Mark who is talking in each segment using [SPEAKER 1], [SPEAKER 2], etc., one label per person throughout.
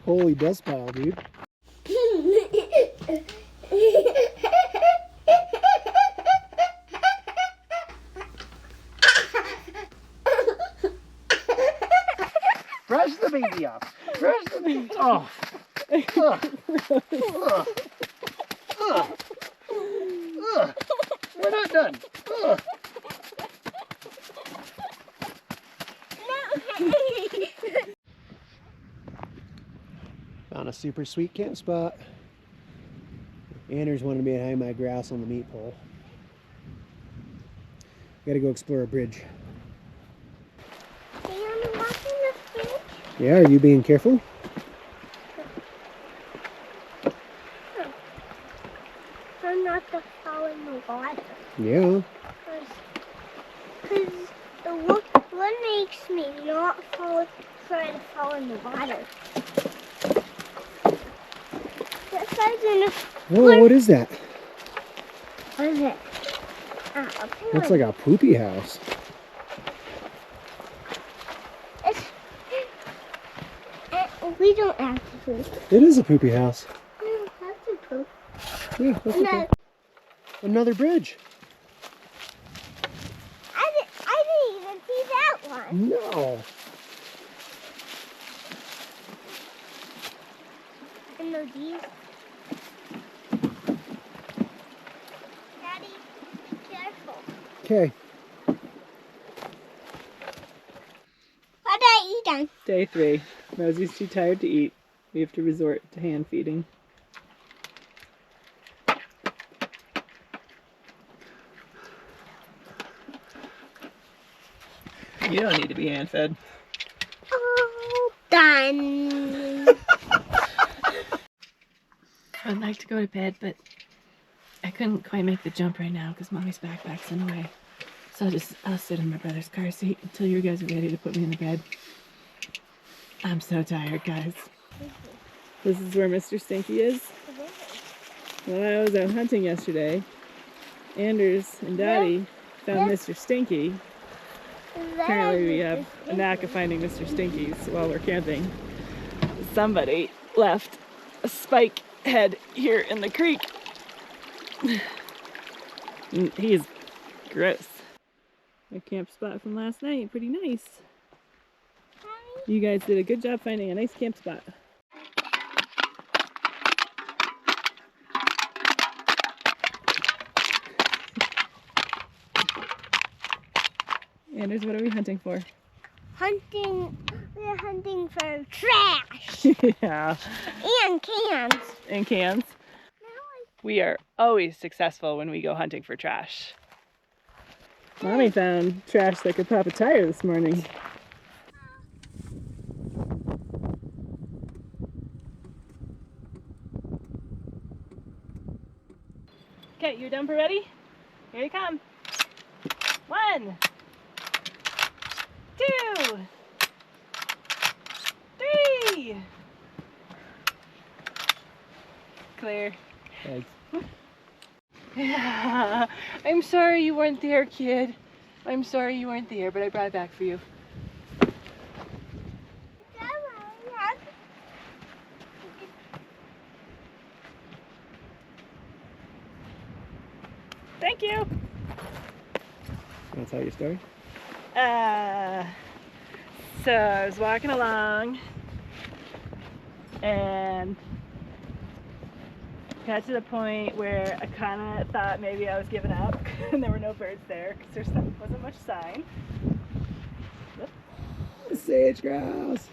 [SPEAKER 1] Holy dust pile, dude. Brush the baby off. Brush the baby off. We're not done. Found a super sweet camp spot. Anders wanted me to hang my grouse on the meat pole. Gotta go explore a bridge.
[SPEAKER 2] Do you want to walk in the bridge?
[SPEAKER 1] Yeah, are you being careful?
[SPEAKER 2] So not to fall in the water.
[SPEAKER 1] Yeah.
[SPEAKER 2] Because what makes me not try to fall in the water?
[SPEAKER 1] Whoa, what is that?
[SPEAKER 2] What is it?
[SPEAKER 1] Looks like a poopy house.
[SPEAKER 2] We don't have to poop.
[SPEAKER 1] It is a poopy house.
[SPEAKER 2] We don't have to poop.
[SPEAKER 1] Yeah, that's okay. Another bridge.
[SPEAKER 2] I didn't even see that one.
[SPEAKER 1] No.
[SPEAKER 2] And no these. Daddy, be careful.
[SPEAKER 1] Okay.
[SPEAKER 2] What are you done?
[SPEAKER 3] Day 3. Rosie's too tired to eat. We have to resort to hand feeding. You don't need to be hand fed.
[SPEAKER 2] All done.
[SPEAKER 3] I'd like to go to bed, but I couldn't quite make the jump right now because Mommy's backpack's in the way. So I'll sit in my brother's car seat until you guys are ready to put me in the bed. I'm so tired, guys. This is where Mr. Stinky is. When I was out hunting yesterday, Anders and Daddy found Mr. Stinky. Apparently we have a knack of finding Mr. Stinkies while we're camping. Somebody left a spike head here in the creek. He's gross. My camp spot from last night, pretty nice. You guys did a good job finding a nice camp spot. Anders, what are we hunting for?
[SPEAKER 2] We're hunting for trash.
[SPEAKER 3] Yeah.
[SPEAKER 2] And cans.
[SPEAKER 3] And cans. We are always successful when we go hunting for trash. Mommy found trash that could pop a tire this morning. Okay, you done for ready? Here you come. 1, 2, 3. Clear.
[SPEAKER 1] Thanks.
[SPEAKER 3] Yeah, I'm sorry you weren't there, kid. I'm sorry you weren't there, but I brought it back for you. Thank you.
[SPEAKER 1] Want to tell your story?
[SPEAKER 3] So I was walking along and got to the point where I kind of thought maybe I was giving up and there were no birds there because there wasn't much sign.
[SPEAKER 1] Sage grouse.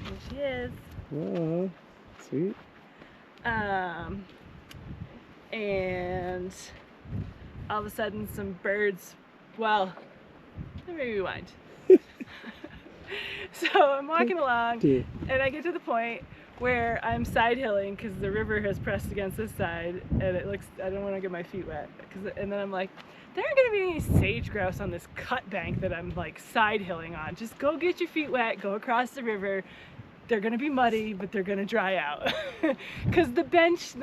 [SPEAKER 3] There she is.
[SPEAKER 1] Whoa, sweet.
[SPEAKER 3] And all of a sudden some birds, well, let me rewind. So I'm walking along and I get to the point where I'm side hilling because the river has pressed against this side and it looks, I don't want to get my feet wet. And then I'm like, there aren't going to be any sage grouse on this cut bank that I'm like side hilling on. Just go get your feet wet, go across the river. They're going to be muddy, but they're going to dry out. Because the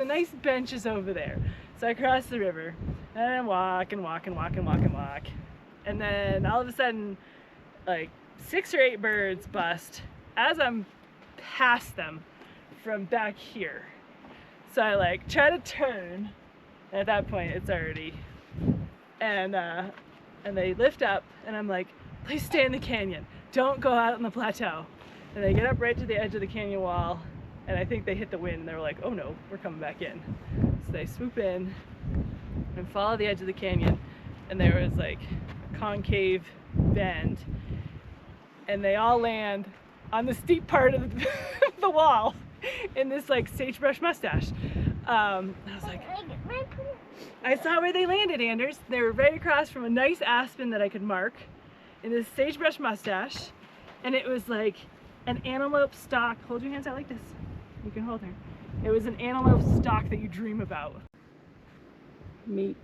[SPEAKER 3] nice bench is over there. So I cross the river and I walk and walk and walk and walk and walk. And then all of a sudden, like 6 or 8 birds bust as I'm past them from back here. So I like try to turn. At that point, it's already, and they lift up, and I'm like, please stay in the canyon. Don't go out on the plateau. And they get up right to the edge of the canyon wall, and I think they hit the wind, and they're like, oh no, we're coming back in. So they swoop in and follow the edge of the canyon, and there was like a concave bend, and they all land on the steep part of the wall in this like sagebrush mustache. I was like, I saw where they landed, Anders. They were right across from a nice aspen that I could mark in this sagebrush mustache, and it was like an antelope stalk. Hold your hands out like this. You can hold her. It was an antelope stalk that you dream about. Meat,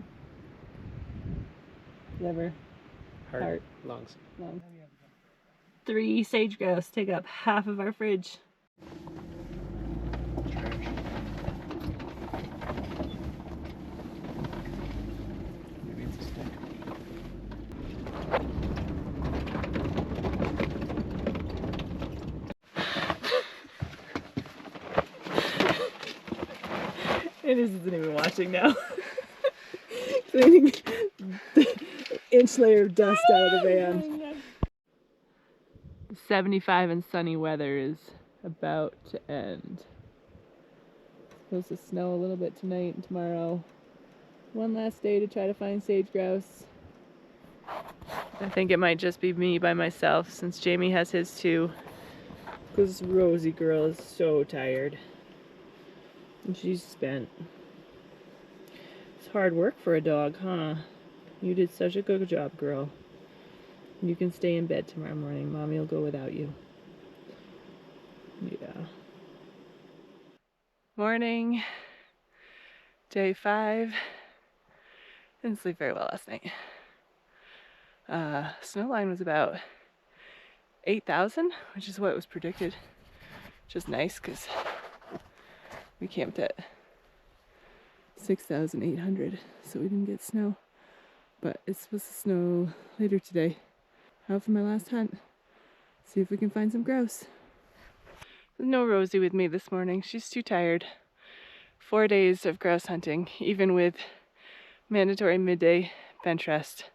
[SPEAKER 3] liver, heart,
[SPEAKER 1] lungs.
[SPEAKER 3] 3 sage grouse take up half of our fridge.
[SPEAKER 1] Maybe it's a stick.
[SPEAKER 3] It isn't even watching now. Cleaning the inch layer of dust out of the van. 75 and sunny weather is about to end. It's supposed to snow a little bit tonight and tomorrow. One last day to try to find sage grouse. I think it might just be me by myself since Jamie has his too. Because Rosie girl is so tired. And she's spent. It's hard work for a dog, huh? You did such a good job, girl. You can stay in bed tomorrow morning. Mommy will go without you. Yeah. Morning. Day 5. Didn't sleep very well last night. Snow line was about 8,000, which is what was predicted. Which is nice because we camped at 6,800, so we didn't get snow. But it's supposed to snow later today. Out for my last hunt. See if we can find some grouse. There's no Rosie with me this morning. She's too tired. 4 days of grouse hunting, even with mandatory midday bench rest.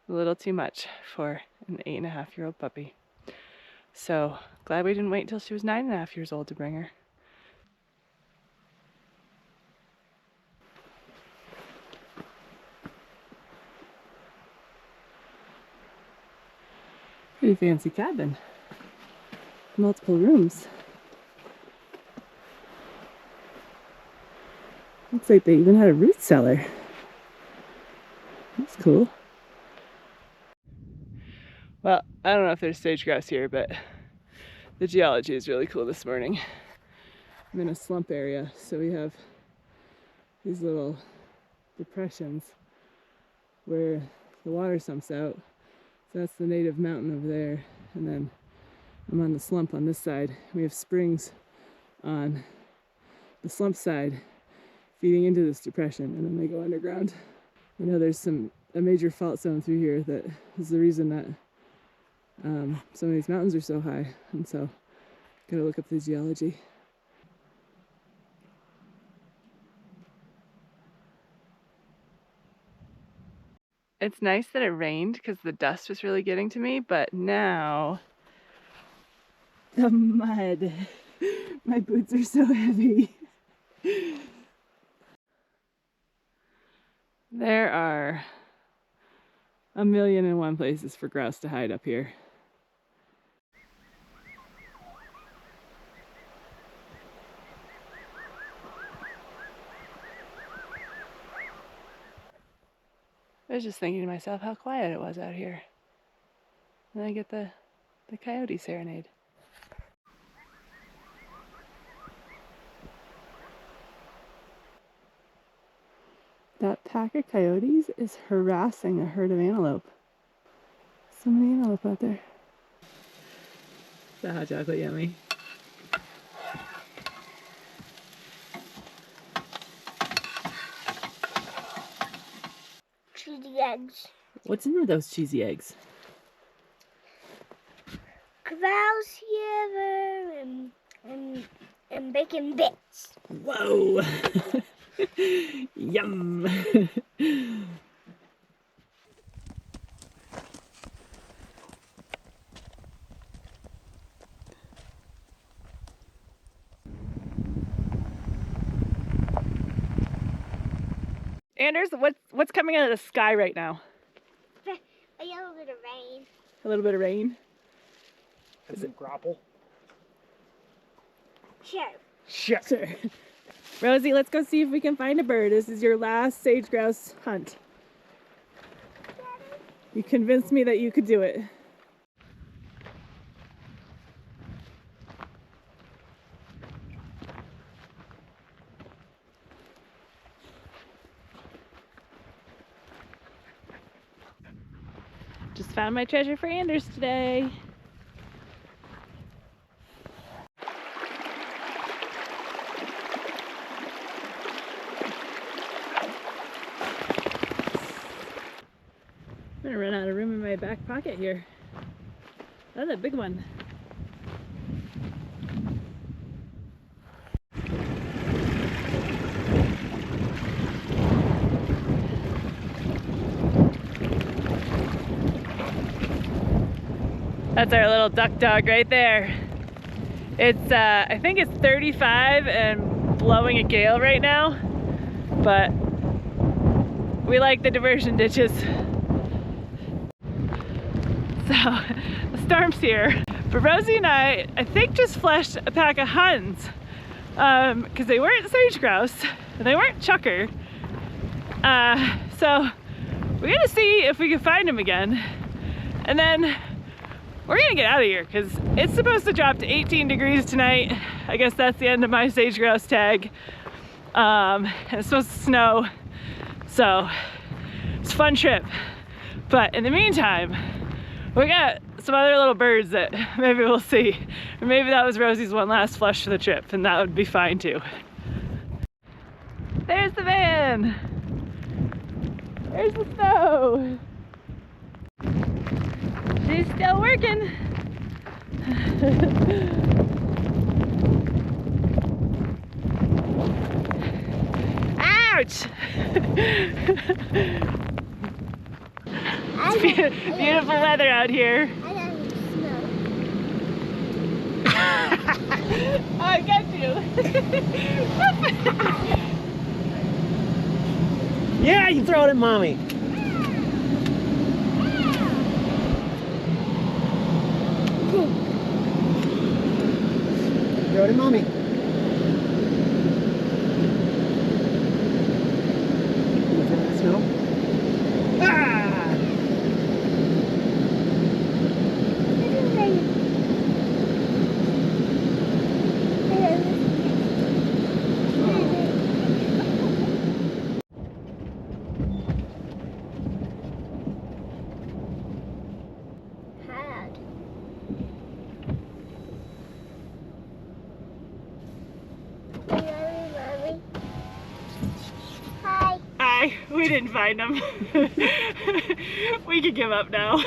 [SPEAKER 3] A little too much for an 8.5-year-old puppy. So glad we didn't wait until she was 9.5 years old to bring her. Pretty fancy cabin. Multiple rooms. Looks like they even had a root cellar. That's cool. Well, I don't know if there's sage grouse here, but the geology is really cool this morning. I'm in a slump area, so we have these little depressions where the water sumps out. So that's the native mountain over there, and then I'm on the slump on this side. We have springs on the slump side feeding into this depression, and then they go underground. You know, there's a major fault zone through here that is the reason that some of these mountains are so high, and so gotta look up the geology. It's nice that it rained because the dust was really getting to me, but now the mud. My boots are so heavy. There are 1,000,001 places for grouse to hide up here. I was just thinking to myself how quiet it was out here. And then I get the coyote serenade. That pack of coyotes is harassing a herd of antelope. So many antelope out there. Is that hot chocolate yummy?
[SPEAKER 2] Cheesy eggs.
[SPEAKER 3] What's in those cheesy eggs?
[SPEAKER 2] grouse here and bacon bits.
[SPEAKER 3] Whoa! Yum! Anders, what's coming out of the sky right now?
[SPEAKER 2] A little bit of rain.
[SPEAKER 3] A little bit of rain?
[SPEAKER 1] Is it grapple?
[SPEAKER 2] Sure.
[SPEAKER 3] Sure. Rosie, let's go see if we can find a bird. This is your last sage grouse hunt. You convinced me that you could do it. Just found my treasure for Anders today. I'm gonna run out of room in my back pocket here. That's a big one. That's our little duck dog right there. It's, I think it's 35 and blowing a gale right now, but we like the diversion ditches. So, the storm's here. But Rosie and I think just flushed a pack of huns, because they weren't sage grouse, and they weren't chucker. So, we're gonna see if we can find them again. And then we're gonna get out of here because it's supposed to drop to 18 degrees tonight. I guess that's the end of my sage grouse tag. And it's supposed to snow. So it's a fun trip. But in the meantime, we got some other little birds that maybe we'll see. Or maybe that was Rosie's one last flush for the trip, and that would be fine too. There's the van. There's the snow. She's still working. Ouch! It's beautiful weather out here.
[SPEAKER 2] I got snow.
[SPEAKER 3] Oh, I got you.
[SPEAKER 1] Yeah, you throw it at mommy. Throw it at mommy. You throw it in the snow? Ah!
[SPEAKER 2] Hi.
[SPEAKER 3] Hi, we didn't find them. We could give up now.
[SPEAKER 2] I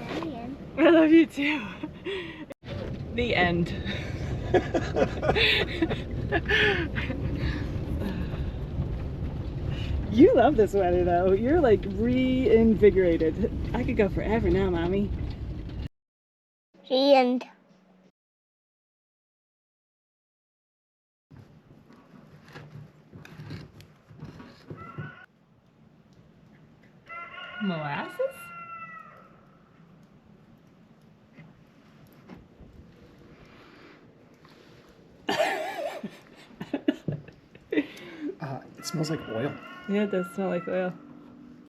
[SPEAKER 2] love you.
[SPEAKER 3] I love you too. The end. You love this weather though. You're like reinvigorated. I could go forever now, Mommy.
[SPEAKER 2] The end.
[SPEAKER 3] Molasses?
[SPEAKER 1] It smells like oil.
[SPEAKER 3] Yeah, it does smell like oil.